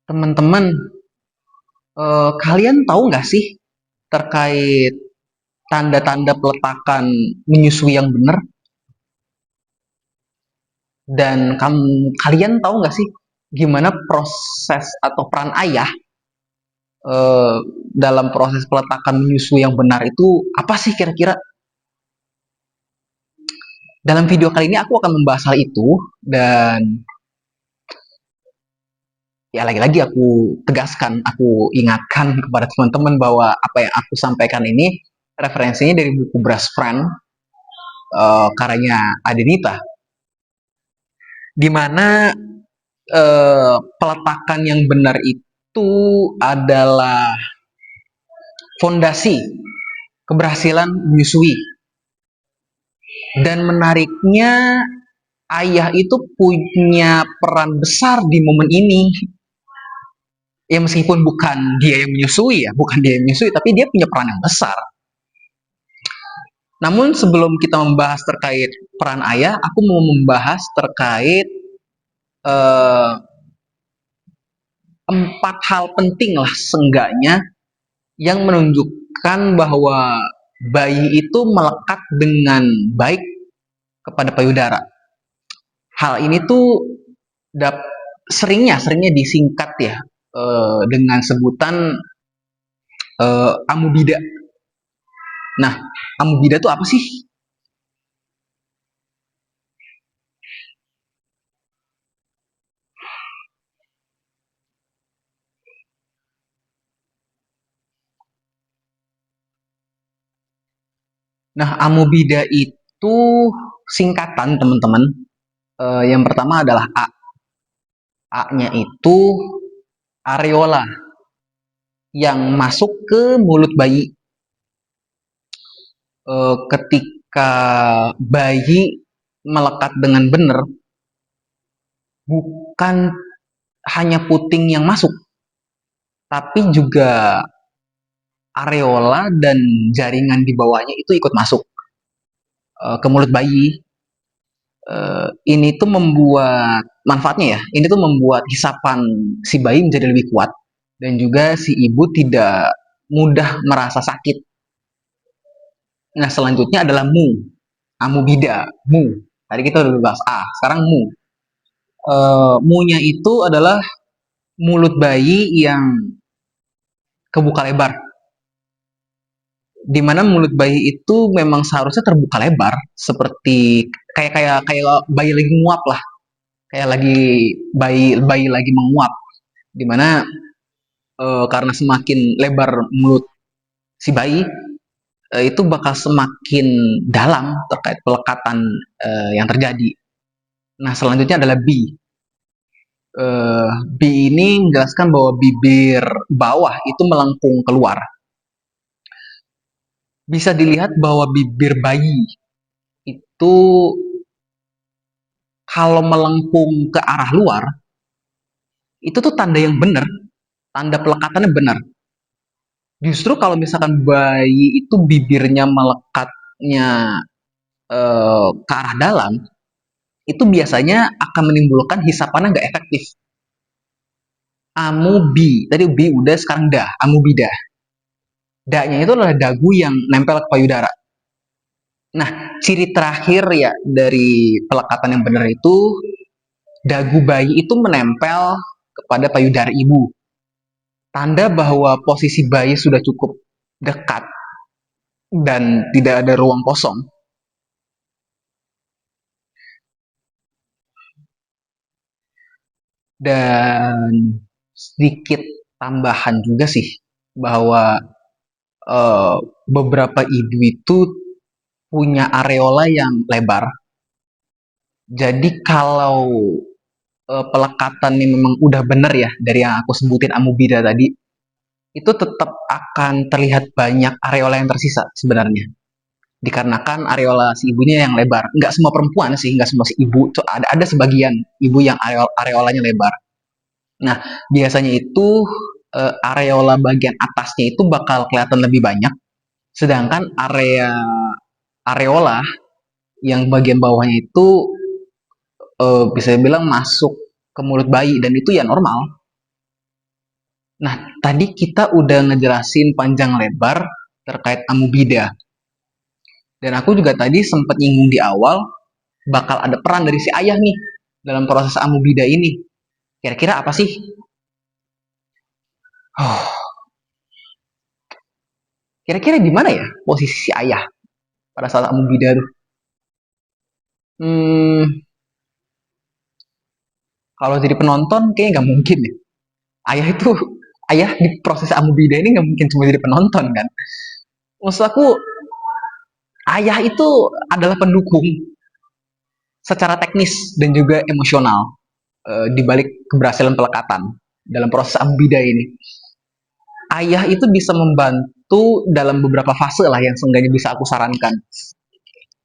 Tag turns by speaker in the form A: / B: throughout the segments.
A: Teman-teman, kalian tahu nggak sih terkait tanda-tanda peletakan menyusui yang benar? Dan kalian tahu nggak sih gimana proses atau peran ayah eh, dalam proses peletakan menyusui yang benar itu apa sih kira-kira? Dalam video kali ini aku akan membahas hal itu dan ya lagi-lagi aku tegaskan, aku ingatkan kepada teman-teman bahwa apa yang aku sampaikan ini referensinya dari buku Brush Friend karyanya Adenita, di mana peletakan yang benar itu adalah fondasi keberhasilan menyusui. Dan menariknya, ayah itu punya peran besar di momen ini. Ya meskipun bukan dia yang menyusui ya, bukan dia yang menyusui, tapi dia punya peran yang besar. Namun sebelum kita membahas terkait peran ayah, aku mau membahas terkait eh, 4 hal penting lah seenggaknya yang menunjukkan bahwa bayi itu melekat dengan baik kepada payudara. Hal ini tuh seringnya disingkat ya dengan sebutan amubida. Nah, amubida itu apa sih? Nah, amubida itu singkatan teman-teman. Yang pertama adalah A. A-nya itu areola yang masuk ke mulut bayi. Ketika bayi melekat dengan benar, bukan hanya puting yang masuk, tapi juga areola dan jaringan di bawahnya itu ikut masuk ke mulut bayi. Ini tuh membuat manfaatnya ya. Ini tuh membuat hisapan si bayi menjadi lebih kuat dan juga si ibu tidak mudah merasa sakit. Nah, selanjutnya adalah mu, amubida, mu. Tadi kita udah bahas A, sekarang mu. Mu-nya itu adalah mulut bayi yang kebuka lebar, di mana mulut bayi itu memang seharusnya terbuka lebar seperti kayak kayak kayak bayi lagi nguap lah, kayak lagi bayi bayi lagi menguap, di mana karena semakin lebar mulut si bayi itu bakal semakin dalam terkait pelekatan yang terjadi. Nah, selanjutnya adalah B. B ini menjelaskan bahwa bibir bawah itu melengkung keluar. Bisa dilihat bahwa bibir bayi itu kalau melengkung ke arah luar, itu tuh tanda yang benar, tanda pelekatannya benar. Justru kalau misalkan bayi itu bibirnya melekatnya ke arah dalam, itu biasanya akan menimbulkan hisapannya nggak efektif. Amubi, tadi bi udah, sekarang dah, amubida. Da-nya itu adalah dagu yang nempel ke payudara. Nah, ciri terakhir ya dari pelekatan yang benar itu dagu bayi itu menempel kepada payudara ibu. Tanda bahwa posisi bayi sudah cukup dekat dan tidak ada ruang kosong. Dan sedikit tambahan juga sih bahwa eh, beberapa ibu itu punya areola yang lebar. Jadi kalau pelekatan ini memang udah bener ya dari yang aku sebutin amubida tadi, itu tetap akan terlihat banyak areola yang tersisa sebenarnya. Dikarenakan areola si ibunya yang lebar. Nggak semua perempuan sih, nggak semua si ibu. Ada sebagian ibu yang areolanya lebar. Nah, biasanya itu areola bagian atasnya itu bakal kelihatan lebih banyak, sedangkan areola yang bagian bawahnya itu bisa dibilang masuk ke mulut bayi, dan itu ya normal. Nah, tadi kita udah ngejelasin panjang lebar terkait amubida. Dan aku juga tadi sempat nyinggung di awal bakal ada peran dari si ayah nih dalam proses amubida ini. Kira-kira apa sih? Oh, kira-kira di mana ya posisi si ayah pada saat amubida tuh? Hmm, kalau jadi penonton kayaknya nggak mungkin ya. Ayah itu ayah di proses amubida ini nggak mungkin cuma jadi penonton kan. Maksud aku ayah itu adalah pendukung secara teknis dan juga emosional di balik keberhasilan pelekatan dalam proses amubida ini. Ayah itu bisa membantu dalam beberapa fase lah yang seenggaknya bisa aku sarankan.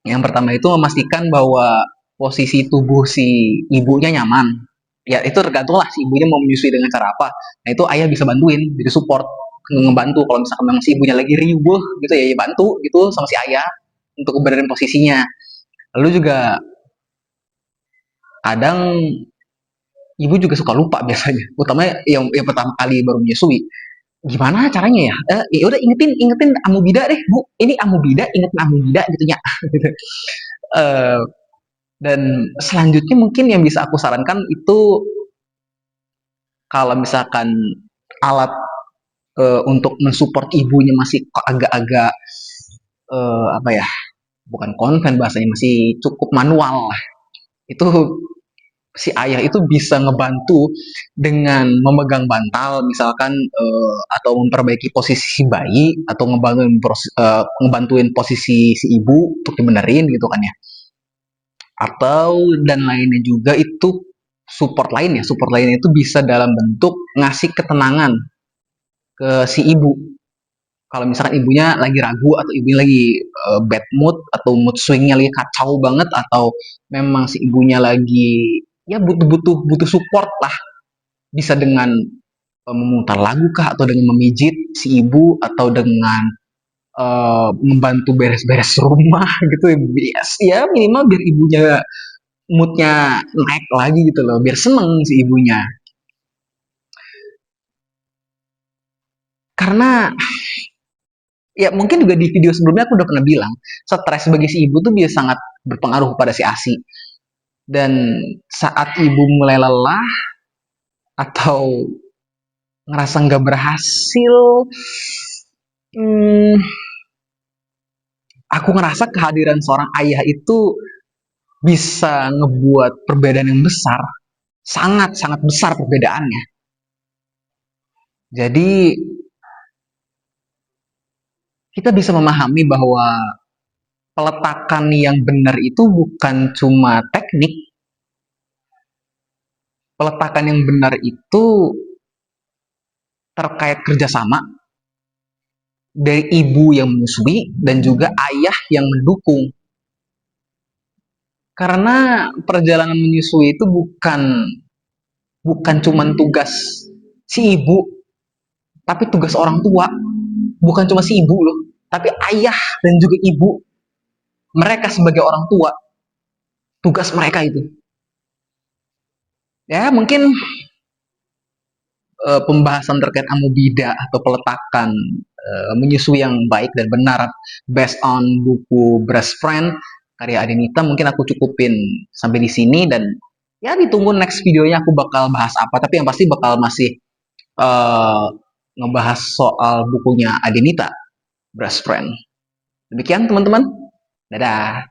A: Yang pertama itu memastikan bahwa posisi tubuh si ibunya nyaman. Ya itu tergantung lah si ibunya mau menyusui dengan cara apa. Nah itu ayah bisa bantuin, jadi support, ngebantu kalau misalkan memang si ibunya lagi riuh gitu ya, ya bantu gitu sama si ayah untuk keberadaan posisinya. Lalu juga kadang ibu juga suka lupa biasanya, utama yang pertama kali baru menyusui. Gimana caranya ya? Ya udah ingetin ingetin amubida deh, Bu. Ini amubida, ingetin amubida gitu ya. Gitu. Eh, dan selanjutnya mungkin yang bisa aku sarankan itu kalau misalkan alat untuk mensupport ibunya masih agak-agak apa ya? Bukan konven bahasanya, masih cukup manual lah. Itu si ayah itu bisa ngebantu dengan memegang bantal misalkan atau memperbaiki posisi si bayi atau ngebantuin posisi si ibu untuk dibenerin gitu kan ya, atau dan lainnya juga itu support lainnya itu bisa dalam bentuk ngasih ketenangan ke si ibu kalau misalkan ibunya lagi ragu atau ibunya lagi bad mood atau mood swingnya lagi kacau banget atau memang si ibunya lagi ya butuh butuh butuh support lah, bisa dengan memutar lagu kah atau dengan memijit si ibu atau dengan membantu beres-beres rumah gitu yes, ya minimal biar ibunya moodnya naik lagi gitu loh biar seneng si ibunya, karena ya mungkin juga di video sebelumnya aku udah pernah bilang stres bagi si ibu tuh bisa sangat berpengaruh pada si asi, dan saat ibu mulai lelah atau ngerasa nggak berhasil, hmm, aku ngerasa kehadiran seorang ayah itu bisa ngebuat perbedaan yang besar, sangat sangat besar perbedaannya. Jadi kita bisa memahami bahwa peletakan yang benar itu bukan cuma teknik, peletakan yang benar itu terkait kerjasama dari ibu yang menyusui dan juga ayah yang mendukung. Karena perjalanan menyusui itu bukan bukan cuma tugas si ibu, tapi tugas orang tua. Bukan cuma si ibu loh, tapi ayah dan juga ibu. Mereka sebagai orang tua, tugas mereka itu. Ya mungkin pembahasan terkait amobida atau peletakan menyusui yang baik dan benar based on buku Breast Friend karya Adenita mungkin aku cukupin sampai di sini, dan ya ditunggu next videonya aku bakal bahas apa, tapi yang pasti bakal masih uh, ngebahas soal bukunya Adenita Breast Friend. Demikian teman-teman, dadah.